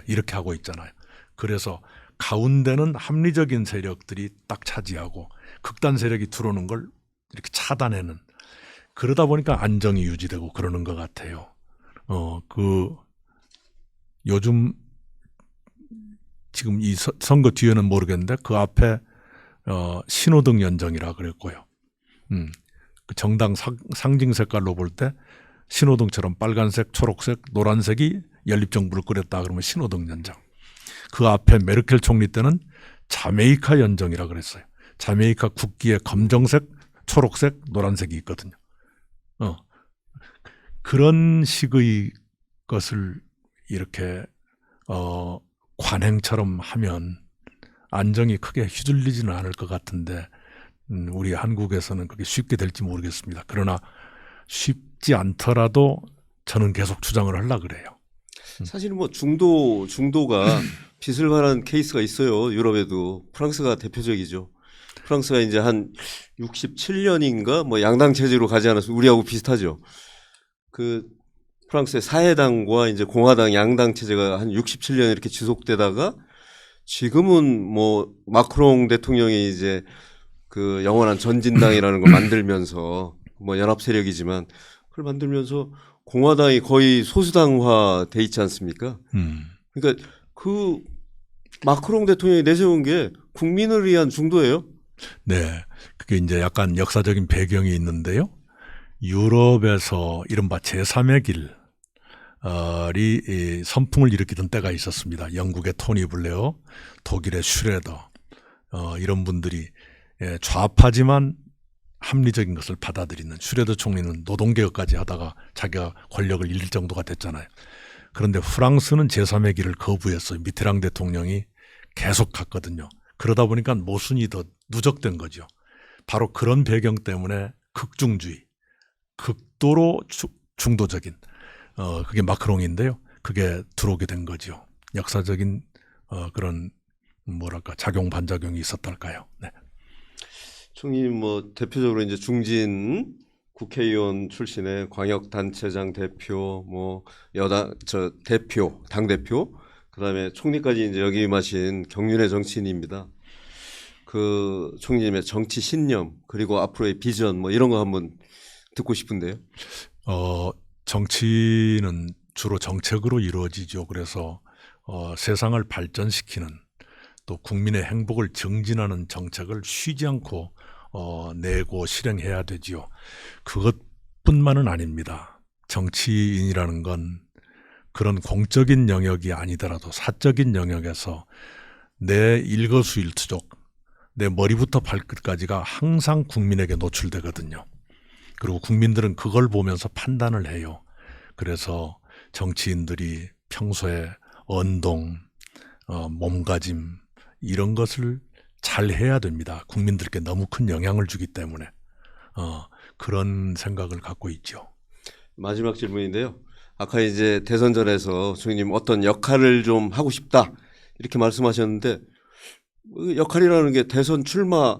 이렇게 하고 있잖아요. 그래서 가운데는 합리적인 세력들이 딱 차지하고 극단 세력이 들어오는 걸 이렇게 차단하는 그러다 보니까 안정이 유지되고 그러는 것 같아요. 요즘 지금 이 선거 뒤에는 모르겠는데 그 앞에 신호등 연정이라 그랬고요. 그 정당 상징 색깔로 볼 때 신호등처럼 빨간색, 초록색, 노란색이 연립정부를 꾸렸다 그러면 신호등 연정. 그 앞에 메르켈 총리 때는 자메이카 연정이라 그랬어요. 자메이카 국기에 검정색, 초록색, 노란색이 있거든요. 그런 식의 것을 이렇게 관행처럼 하면 안정이 크게 휘둘리지는 않을 것 같은데 우리 한국에서는 그게 쉽게 될지 모르겠습니다. 그러나 쉽지 않더라도 저는 계속 주장을 하려고 그래요. 사실 뭐 중도가 빚을 관한 케이스가 있어요. 유럽에도. 프랑스가 대표적이죠. 프랑스가 이제 한 67년인가 뭐 양당 체제로 가지 않았어요. 우리하고 비슷하죠. 그 프랑스의 사회당과 이제 공화당 양당 체제가 한 67년 이렇게 지속되다가 지금은 뭐 마크롱 대통령이 이제 그 영원한 전진당이라는 걸 만들면서 뭐 연합 세력이지만 그걸 만들면서 공화당이 거의 소수당화 돼 있지 않습니까? 그러니까 그 마크롱 대통령이 내세운 게 국민을 위한 중도예요. 네, 그게 이제 약간 역사적인 배경이 있는데요. 유럽에서 이른바 제3의 길이 선풍을 일으키던 때가 있었습니다. 영국의 토니 블레어, 독일의 슈레더 이런 분들이 좌파지만 합리적인 것을 받아들이는, 슈레더 총리는 노동개혁까지 하다가 자기가 권력을 잃을 정도가 됐잖아요. 그런데 프랑스는 제3의 길을 거부했어요. 미테랑 대통령이 계속 갔거든요. 그러다 보니까 모순이 더 누적된 거죠. 바로 그런 배경 때문에 극중주의, 극도로 중도적인 그게 마크롱인데요. 그게 들어오게 된 거죠. 역사적인 그런 뭐랄까 작용 반작용이 있었달까요. 네. 총리님 뭐 대표적으로 이제 중진 국회의원 출신의 광역단체장 대표, 뭐 여당 대표, 당 대표, 그다음에 총리까지 이제 역임하신 경륜의 정치인입니다. 그 총리님의 정치 신념 그리고 앞으로의 비전 뭐 이런 거 한번 듣고 싶은데요. 정치는 주로 정책으로 이루어지죠. 그래서 세상을 발전시키는 또 국민의 행복을 증진하는 정책을 쉬지 않고 내고 실행해야 되지요. 그것뿐만은 아닙니다. 정치인이라는 건 그런 공적인 영역이 아니더라도 사적인 영역에서 내 일거수일투족, 내 머리부터 발끝까지가 항상 국민에게 노출되거든요. 그리고 국민들은 그걸 보면서 판단을 해요. 그래서 정치인들이 평소에 언동, 몸가짐 이런 것을 잘 해야 됩니다. 국민들께 너무 큰 영향을 주기 때문에 그런 생각을 갖고 있죠. 마지막 질문인데요. 아까 이제 대선전에서 총리님 어떤 역할을 좀 하고 싶다 이렇게 말씀하셨는데 역할이라는 게 대선 출마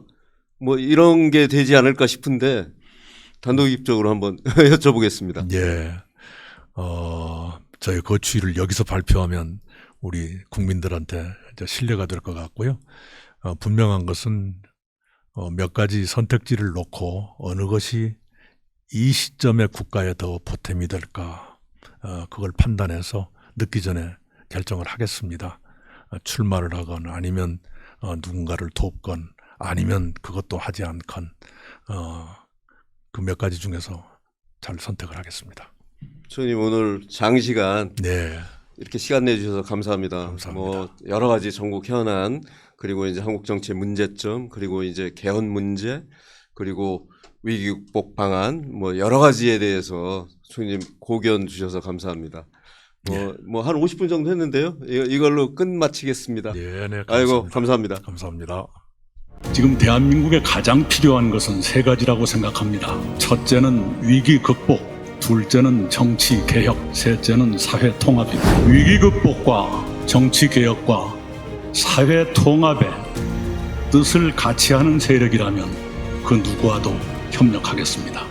뭐 이런 게 되지 않을까 싶은데 단도직입적으로 한번 여쭤보겠습니다. 예, 저희 거취를 여기서 발표하면 우리 국민들한테 신뢰가 될 것 같고요. 분명한 것은 몇 가지 선택지를 놓고 어느 것이 이 시점에 국가에 더 보탬이 될까 그걸 판단해서 늦기 전에 결정을 하겠습니다. 출마를 하건 아니면 누군가를 돕건 아니면 그것도 하지 않건 그 몇 가지 중에서 잘 선택을 하겠습니다. 총리님 오늘 장시간 네. 이렇게 시간 내주셔서 감사합니다. 감사합니다. 뭐 여러 가지 전국 현안 그리고 이제 한국 정치의 문제점 그리고 이제 개헌 문제 그리고 위기 극복 방안 뭐 여러 가지에 대해서 총리님 고견 주셔서 감사합니다. 뭐 한 50분 정도 했는데요. 이걸로 끝마치겠습니다. 네, 네, 감사합니다. 아이고 감사합니다. 감사합니다. 지금 대한민국에 가장 필요한 것은 세 가지라고 생각합니다. 첫째는 위기 극복, 둘째는 정치 개혁, 셋째는 사회 통합입니다. 위기 극복과 정치 개혁과 사회 통합의 뜻을 같이 하는 세력이라면 그 누구와도 협력하겠습니다.